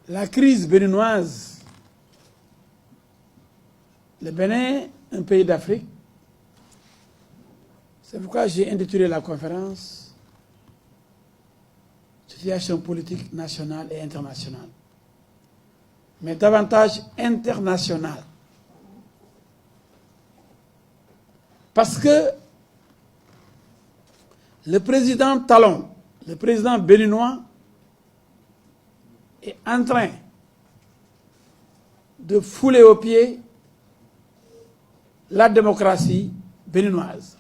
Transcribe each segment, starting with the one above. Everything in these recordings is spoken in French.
La crise béninoise, le Bénin, un pays d'Afrique, c'est pourquoi j'ai intitulé la conférence « Situation politique nationale et internationale », mais davantage internationale. Parce que le président Talon, le président béninois, est en train de fouler aux pieds la démocratie béninoise.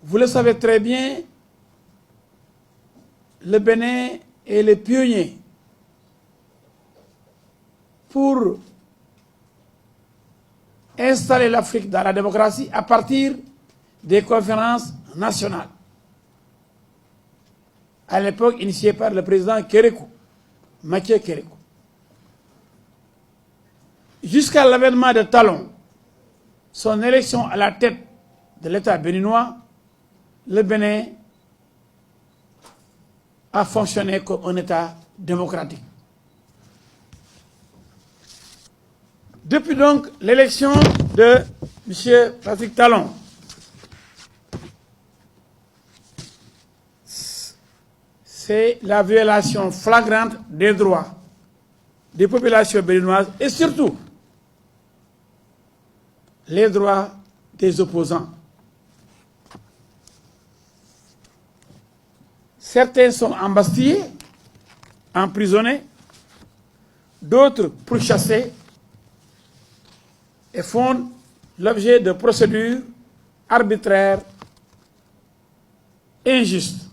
Vous le savez très bien, le Bénin est le pionnier pour installer l'Afrique dans la démocratie à partir des conférences nationales. À l'époque initiée par le président Kérékou, Macky Kérékou. Jusqu'à l'avènement de Talon, son élection à la tête de l'État béninois, le Bénin a fonctionné comme un État démocratique. Depuis donc l'élection de M. Patrick Talon, c'est la violation flagrante des droits des populations béninoises et surtout les droits des opposants. Certains sont embastillés, emprisonnés, d'autres pourchassés et font l'objet de procédures arbitraires et injustes.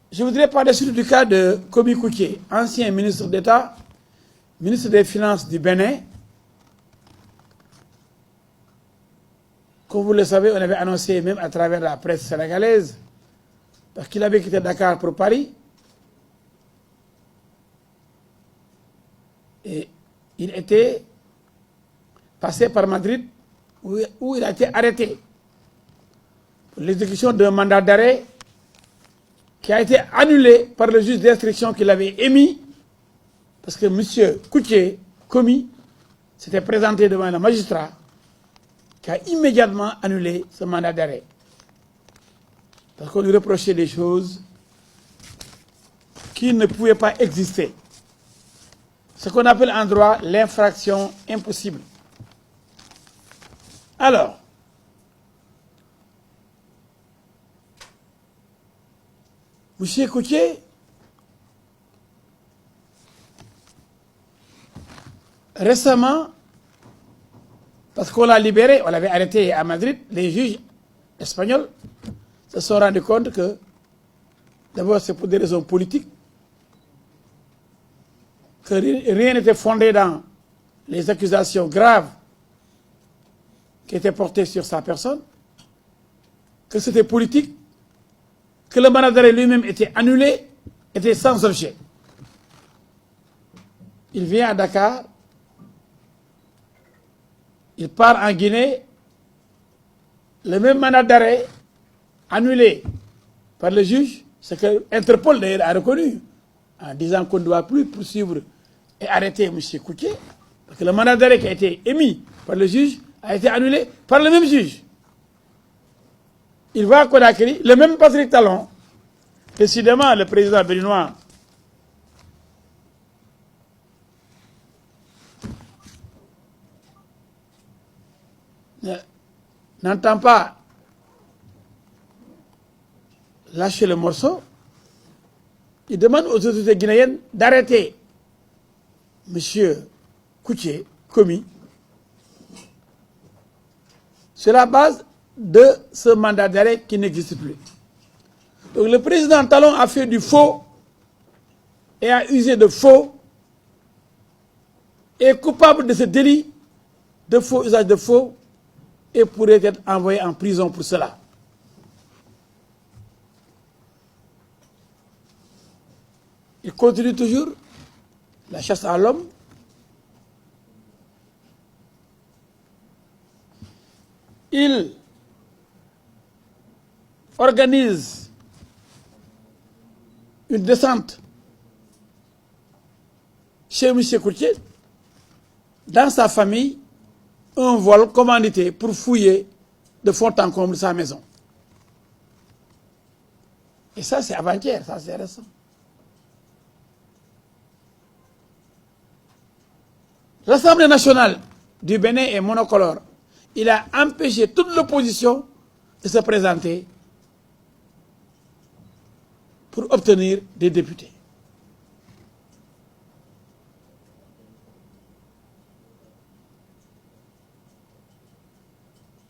Je voudrais parler surtout du cas de Komi Kouké, ancien ministre d'État, ministre des Finances du Bénin. Comme vous le savez, on avait annoncé même à travers la presse sénégalaise, parce qu'il avait quitté Dakar pour Paris. Et il était passé par Madrid, où il a été arrêté pour l'exécution d'un mandat d'arrêt qui a été annulé par le juge d'instruction qu'il avait émis, parce que M. Kouké, Komi, s'était présenté devant le magistrat, qui a immédiatement annulé ce mandat d'arrêt. Parce qu'on lui reprochait des choses qui ne pouvaient pas exister. Ce qu'on appelle en droit l'infraction impossible. Alors, M. Kouké récemment, parce qu'on l'a libéré, on l'avait arrêté à Madrid, les juges espagnols se sont rendus compte que, d'abord c'est pour des raisons politiques, que rien n'était fondé dans les accusations graves qui étaient portées sur sa personne, que c'était politique, que le mandat d'arrêt lui-même était annulé, était sans objet. Il vient à Dakar, il part en Guinée, le même mandat d'arrêt annulé par le juge, ce que Interpol d'ailleurs a reconnu, en disant qu'on ne doit plus poursuivre et arrêter M. Kouké, parce que le mandat d'arrêt qui a été émis par le juge a été annulé par le même juge. Il va à Conakry, le même Patrick Talon, décidément le président béninois n'entend pas lâcher le morceau. Il demande aux autorités guinéennes d'arrêter M. Kouké, Komi, sur la base de ce mandat d'arrêt qui n'existe plus. Donc le président Talon a fait du faux et a usé de faux, est coupable de ce délit de faux, usage de faux, et pourrait être envoyé en prison pour cela. il continue toujours la chasse à l'homme. Il organise une descente chez M. Koutié, dans sa famille, un vol commandité pour fouiller de fond en comble sa maison. Et ça, c'est avant-hier, ça, c'est récent. L'Assemblée nationale du Bénin est monocolore. Il a empêché toute l'opposition de se présenter pour obtenir des députés.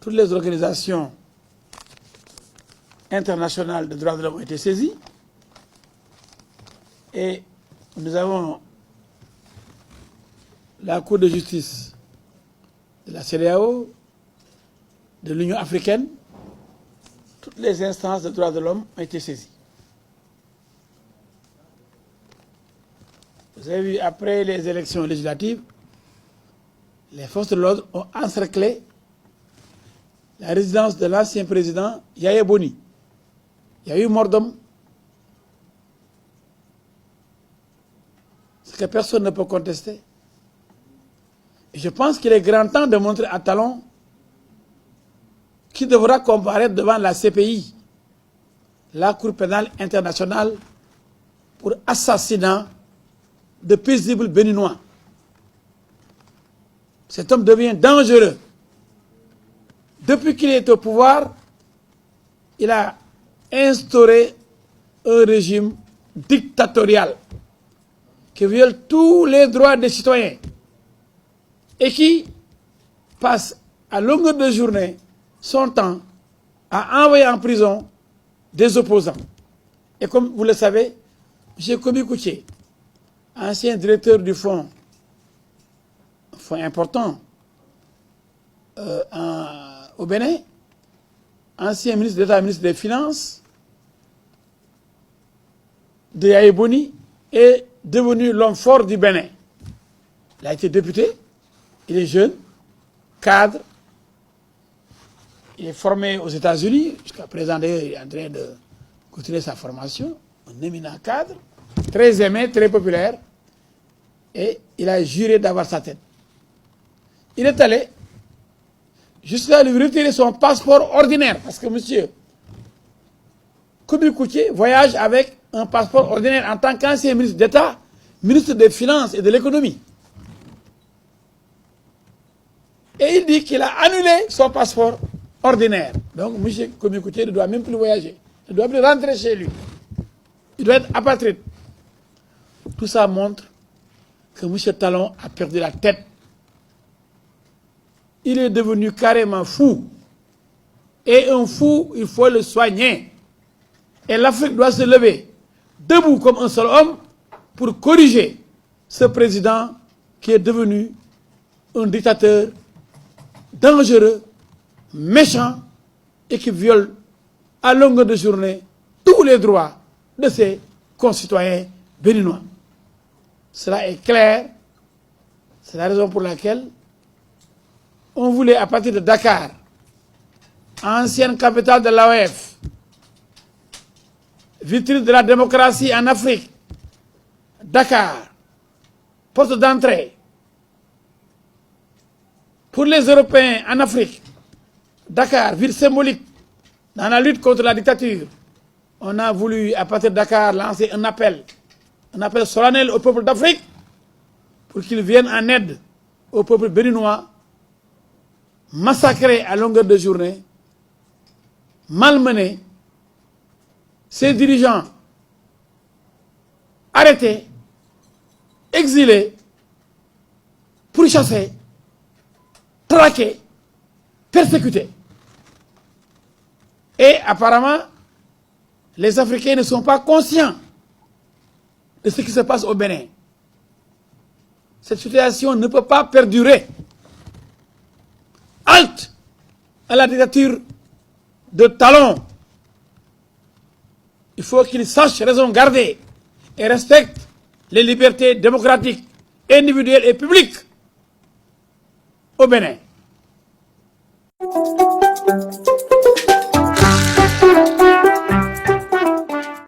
Toutes les organisations internationales de droits de l'homme ont été saisies et nous avons la Cour de justice de la CEDEAO, de l'Union africaine, toutes les instances de droits de l'homme ont été saisies. Vous avez vu, après les élections législatives, les forces de l'ordre ont encerclé la résidence de l'ancien président Yaya Boni. Il y a eu mort d'homme. Ce que personne ne peut contester. Et je pense qu'il est grand temps de montrer à Talon qui devra comparaître devant la CPI, la Cour pénale internationale, pour assassinat de paisibles béninois. Cet homme devient dangereux. Depuis qu'il est au pouvoir, il a instauré un régime dictatorial qui viole tous les droits des citoyens et qui passe à longueur de journée son temps à envoyer en prison des opposants. Et comme vous le savez, M. Kobi Koutié, ancien directeur du fonds, un fonds important au Bénin, ancien ministre d'État, ministre des Finances de Yaya Boni, est devenu l'homme fort du Bénin. Il a été député, il est jeune, cadre, il est formé aux États-Unis, jusqu'à présent d'ailleurs il est en train de continuer sa formation, un éminent cadre, très aimé, très populaire, et il a juré d'avoir sa tête. Il est allé jusqu'à lui retirer son passeport ordinaire, parce que M. Kobi Koutié voyage avec un passeport ordinaire en tant qu'ancien ministre d'État, ministre des Finances et de l'Économie. Et il dit qu'il a annulé son passeport ordinaire. Donc M. Kobi Koutié ne doit même plus voyager, il ne doit plus rentrer chez lui. Il doit être apatride. Tout ça montre que M. Talon a perdu la tête. Il est devenu carrément fou. Et un fou, il faut le soigner. Et l'Afrique doit se lever, debout comme un seul homme, pour corriger ce président qui est devenu un dictateur dangereux, méchant, et qui viole à longueur de journée tous les droits de ses concitoyens béninois. Cela est clair. C'est la raison pour laquelle on voulait, à partir de Dakar, ancienne capitale de l'AOF, vitrine de la démocratie en Afrique, Dakar, porte d'entrée pour les Européens en Afrique, Dakar, ville symbolique dans la lutte contre la dictature. On a voulu, à partir de Dakar, lancer un appel solennel au peuple d'Afrique pour qu'il vienne en aide au peuple béninois, massacré à longueur de journée, malmené, ses dirigeants arrêtés, exilés, pourchassés, traqués, persécutés. Et apparemment, les Africains ne sont pas conscients de ce qui se passe au Bénin. Cette situation ne peut pas perdurer. Halte à la dictature de Talon. Il faut qu'il sache raison garder et respecte les libertés démocratiques, individuelles et publiques au Bénin.